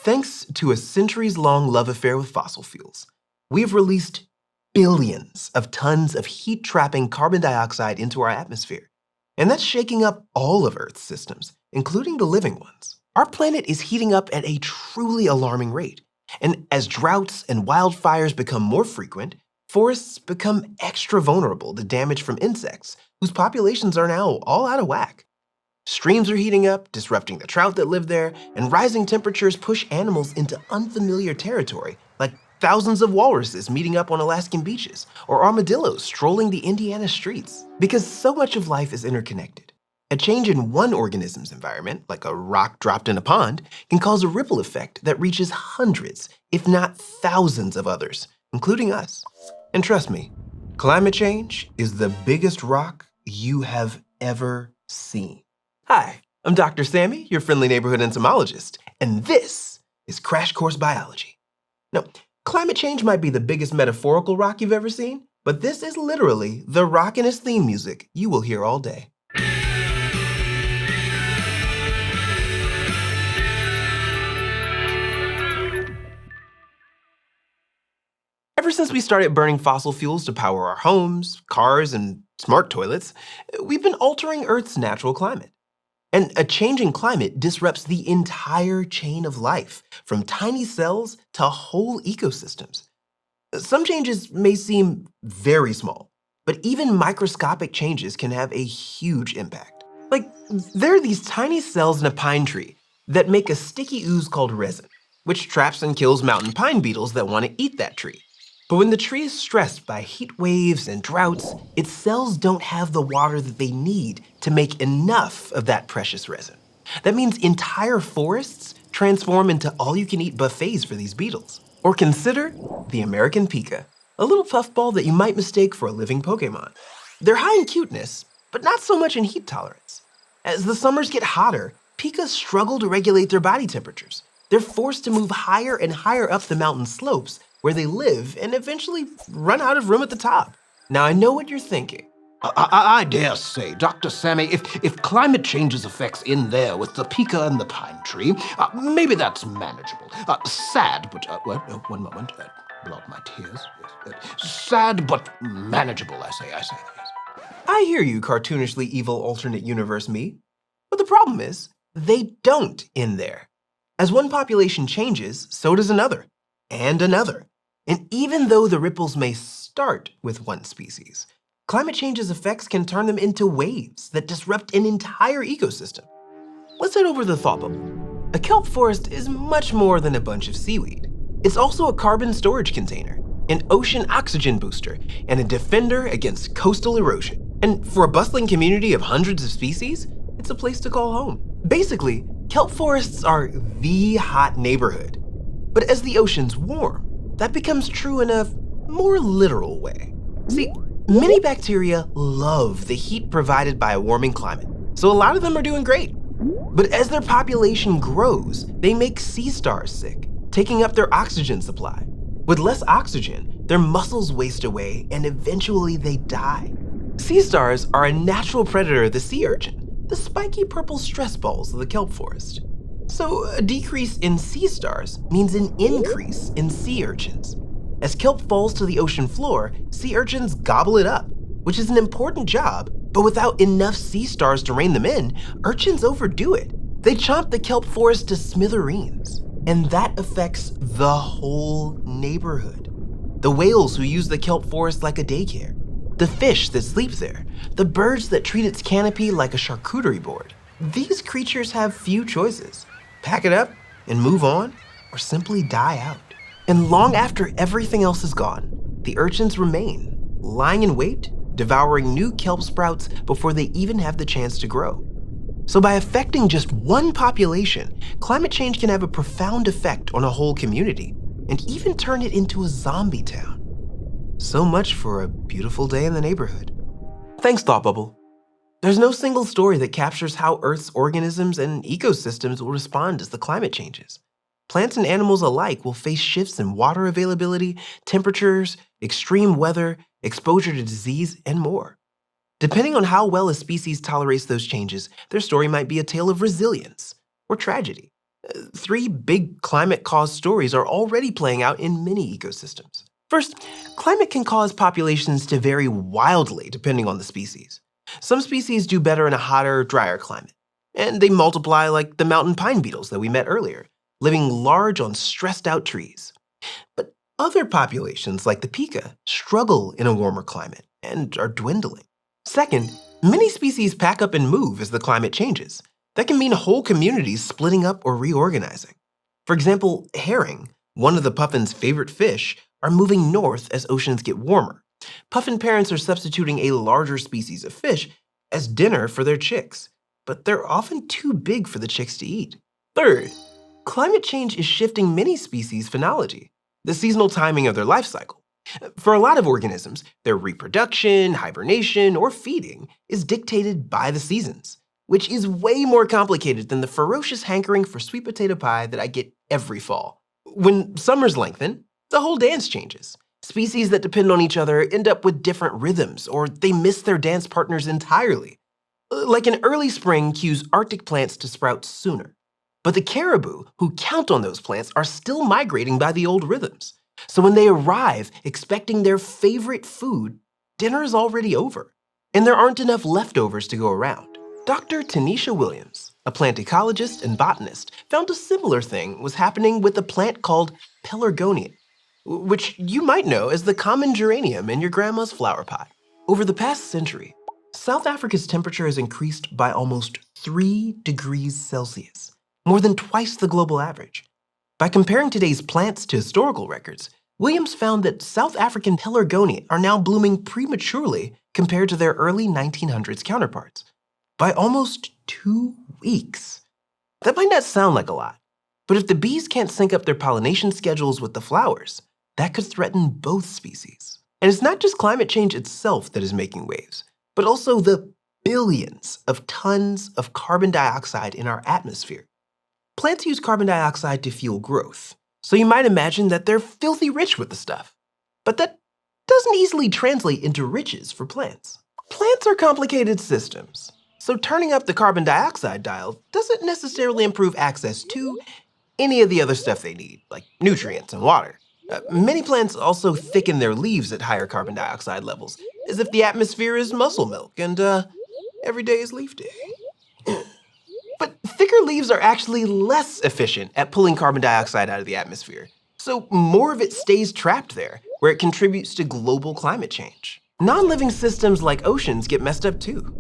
Thanks to a centuries-long love affair with fossil fuels, we've released billions of tons of heat-trapping carbon dioxide into our atmosphere. And that's shaking up all of Earth's systems, including the living ones. Our planet is heating up at a truly alarming rate. And as droughts and wildfires become more frequent, forests become extra vulnerable to damage from insects, whose populations are now all out of whack. Streams are heating up, disrupting the trout that live there, and rising temperatures push animals into unfamiliar territory, like thousands of walruses meeting up on Alaskan beaches, or armadillos strolling the Indiana streets. Because so much of life is interconnected. A change in one organism's environment, like a rock dropped in a pond, can cause a ripple effect that reaches hundreds, if not thousands of others, including us. And trust me, climate change is the biggest rock you have ever seen. Hi, I'm Dr. Sammy, your friendly neighborhood entomologist, and this is Crash Course Biology. Now, climate change might be the biggest metaphorical rock you've ever seen, but this is literally the rock and its theme music you will hear all day. Ever since we started burning fossil fuels to power our homes, cars, and smart toilets, we've been altering Earth's natural climate. And a changing climate disrupts the entire chain of life, from tiny cells to whole ecosystems. Some changes may seem very small, but even microscopic changes can have a huge impact. Like, there are these tiny cells in a pine tree that make a sticky ooze called resin, which traps and kills mountain pine beetles that want to eat that tree. But when the tree is stressed by heat waves and droughts, its cells don't have the water that they need to make enough of that precious resin. That means entire forests transform into all-you-can-eat buffets for these beetles. Or consider the American pika, a little puffball that you might mistake for a living Pokemon. They're high in cuteness, but not so much in heat tolerance. As the summers get hotter, pikas struggle to regulate their body temperatures. They're forced to move higher and higher up the mountain slopes where they live and eventually run out of room at the top. Now, I know what you're thinking. I dare say, Dr. Sammy, if climate change's effects in there with the pika and the pine tree, maybe that's manageable. Sad, but, one moment, blot my tears. Sad, but manageable, I say. I hear you, cartoonishly evil alternate universe me. But the problem is, they don't end there. As one population changes, so does another, and another. And even though the ripples may start with one species, climate change's effects can turn them into waves that disrupt an entire ecosystem. Let's head over to the thought bubble. A kelp forest is much more than a bunch of seaweed. It's also a carbon storage container, an ocean oxygen booster, and a defender against coastal erosion. And for a bustling community of hundreds of species, it's a place to call home. Basically, kelp forests are the hot neighborhood. But as the oceans warm, that becomes true in a more literal way. See, many bacteria love the heat provided by a warming climate, so a lot of them are doing great. But as their population grows, they make sea stars sick, taking up their oxygen supply. With less oxygen, their muscles waste away and eventually they die. Sea stars are a natural predator of the sea urchin, the spiky purple stress balls of the kelp forest. So a decrease in sea stars means an increase in sea urchins. As kelp falls to the ocean floor, sea urchins gobble it up, which is an important job, but without enough sea stars to rein them in, urchins overdo it. They chomp the kelp forest to smithereens, and that affects the whole neighborhood. The whales who use the kelp forest like a daycare, the fish that sleep there, the birds that treat its canopy like a charcuterie board. These creatures have few choices. Pack it up and move on, or simply die out. And long after everything else is gone, the urchins remain, lying in wait, devouring new kelp sprouts before they even have the chance to grow. So by affecting just one population, climate change can have a profound effect on a whole community, and even turn it into a zombie town. So much for a beautiful day in the neighborhood. Thanks, Thought Bubble. There's no single story that captures how Earth's organisms and ecosystems will respond as the climate changes. Plants and animals alike will face shifts in water availability, temperatures, extreme weather, exposure to disease, and more. Depending on how well a species tolerates those changes, their story might be a tale of resilience or tragedy, Three big climate-caused stories are already playing out in many ecosystems. First, climate can cause populations to vary wildly depending on the species. Some species do better in a hotter, drier climate, and they multiply like the mountain pine beetles that we met earlier, living large on stressed-out trees. But other populations, like the pika, struggle in a warmer climate and are dwindling. Second, many species pack up and move as the climate changes. That can mean whole communities splitting up or reorganizing. For example, herring, one of the puffin's favorite fish, are moving north as oceans get warmer. Puffin parents are substituting a larger species of fish as dinner for their chicks, but they're often too big for the chicks to eat. Third, climate change is shifting many species' phenology, the seasonal timing of their life cycle. For a lot of organisms, their reproduction, hibernation, or feeding is dictated by the seasons, which is way more complicated than the ferocious hankering for sweet potato pie that I get every fall. When summers lengthen, the whole dance changes. Species that depend on each other end up with different rhythms, or they miss their dance partners entirely. Like an early spring cues Arctic plants to sprout sooner. But the caribou who count on those plants are still migrating by the old rhythms. So when they arrive expecting their favorite food, dinner is already over, and there aren't enough leftovers to go around. Dr. Tanisha Williams, a plant ecologist and botanist, found a similar thing was happening with a plant called pelargonium, which you might know as the common geranium in your grandma's flower pot. Over the past century, South Africa's temperature has increased by almost 3 degrees Celsius, more than twice the global average. By comparing today's plants to historical records, Williams found that South African pelargonia are now blooming prematurely compared to their early 1900s counterparts, by almost 2 weeks. That might not sound like a lot, but if the bees can't sync up their pollination schedules with the flowers, that could threaten both species. And it's not just climate change itself that is making waves, but also the billions of tons of carbon dioxide in our atmosphere. Plants use carbon dioxide to fuel growth, so you might imagine that they're filthy rich with the stuff. But that doesn't easily translate into riches for plants. Plants are complicated systems, so turning up the carbon dioxide dial doesn't necessarily improve access to any of the other stuff they need, like nutrients and water. Many plants also thicken their leaves at higher carbon dioxide levels, as if the atmosphere is muscle milk and every day is leaf day. But thicker leaves are actually less efficient at pulling carbon dioxide out of the atmosphere, so more of it stays trapped there, where it contributes to global climate change. Non-living systems like oceans get messed up too.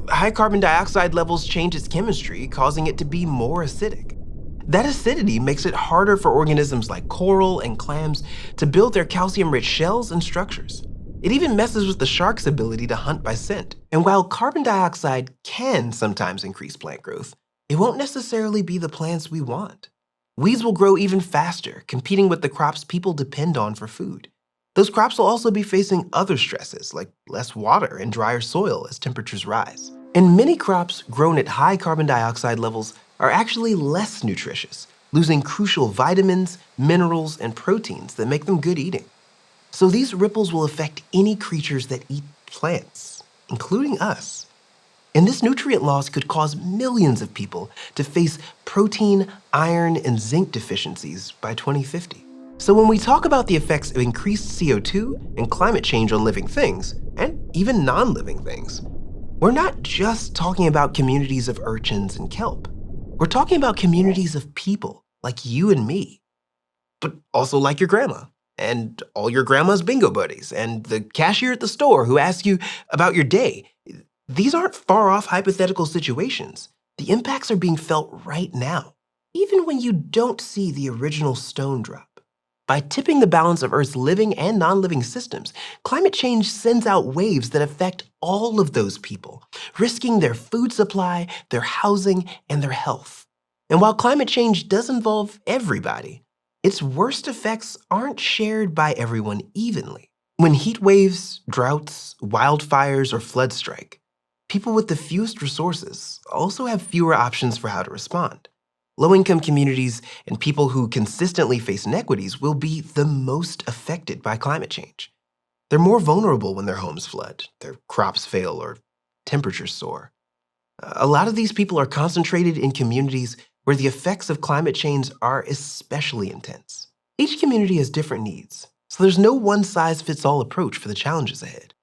High carbon dioxide levels change its chemistry, causing it to be more acidic. That acidity makes it harder for organisms like coral and clams to build their calcium-rich shells and structures. It even messes with the shark's ability to hunt by scent. And while carbon dioxide can sometimes increase plant growth, it won't necessarily be the plants we want. Weeds will grow even faster, competing with the crops people depend on for food. Those crops will also be facing other stresses, like less water and drier soil as temperatures rise. And many crops grown at high carbon dioxide levels are actually less nutritious, losing crucial vitamins, minerals, and proteins that make them good eating. So these ripples will affect any creatures that eat plants, including us. And this nutrient loss could cause millions of people to face protein, iron, and zinc deficiencies by 2050. So when we talk about the effects of increased CO2 and climate change on living things, and even non-living things, we're not just talking about communities of urchins and kelp. We're talking about communities of people like you and me, but also like your grandma, and all your grandma's bingo buddies, and the cashier at the store who asks you about your day. These aren't far-off hypothetical situations. The impacts are being felt right now, even when you don't see the original stone drop. By tipping the balance of Earth's living and non-living systems, climate change sends out waves that affect all of those people, risking their food supply, their housing, and their health. And while climate change does involve everybody, its worst effects aren't shared by everyone evenly. When heat waves, droughts, wildfires, or floods strike, people with the fewest resources also have fewer options for how to respond. Low-income communities and people who consistently face inequities will be the most affected by climate change. They're more vulnerable when their homes flood, their crops fail, or temperatures soar. A lot of these people are concentrated in communities where the effects of climate change are especially intense. Each community has different needs, so there's no one-size-fits-all approach for the challenges ahead.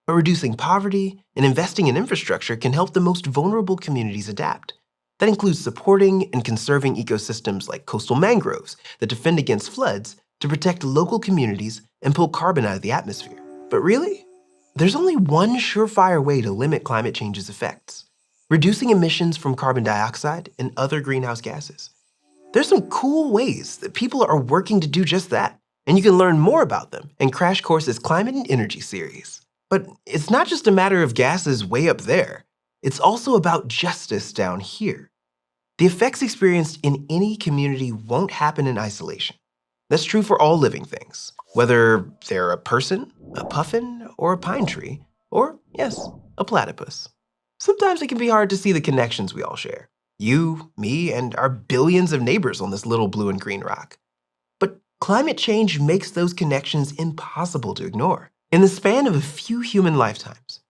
But reducing poverty and investing in infrastructure can help the most vulnerable communities adapt. That includes supporting and conserving ecosystems like coastal mangroves that defend against floods to protect local communities and pull carbon out of the atmosphere. But really, there's only one surefire way to limit climate change's effects: reducing emissions from carbon dioxide and other greenhouse gases. There's some cool ways that people are working to do just that, and you can learn more about them in Crash Course's Climate and Energy series. But it's not just a matter of gases way up there. It's also about justice down here. The effects experienced in any community won't happen in isolation. That's true for all living things, whether they're a person, a puffin, or a pine tree, or, yes, a platypus. Sometimes it can be hard to see the connections we all share. You, me, and our billions of neighbors on this little blue and green rock. But climate change makes those connections impossible to ignore. In the span of a few human lifetimes,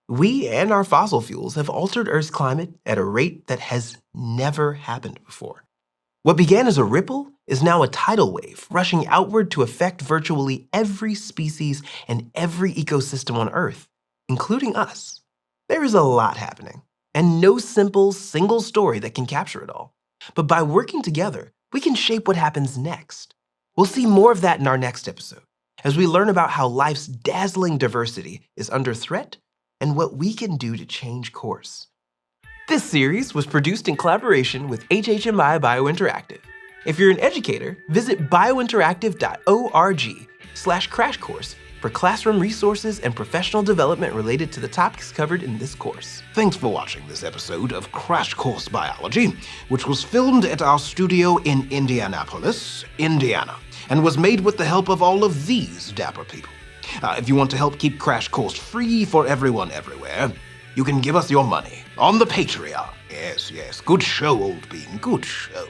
we and our fossil fuels have altered Earth's climate at a rate that has never happened before. What began as a ripple is now a tidal wave rushing outward to affect virtually every species and every ecosystem on Earth, including us. There is a lot happening, and no simple, single story that can capture it all. But by working together, we can shape what happens next. We'll see more of that in our next episode, as we learn about how life's dazzling diversity is under threat and what we can do to change course. This series was produced in collaboration with HHMI BioInteractive. If you're an educator, visit biointeractive.org/crash course for classroom resources and professional development related to the topics covered in this course. Thanks for watching this episode of Crash Course Biology, which was filmed at our studio in Indianapolis, Indiana, and was made with the help of all of these dapper people. If you want to help keep Crash Course free for everyone everywhere, you can give us your money on the Patreon. Yes, good show, Old Bean, good show.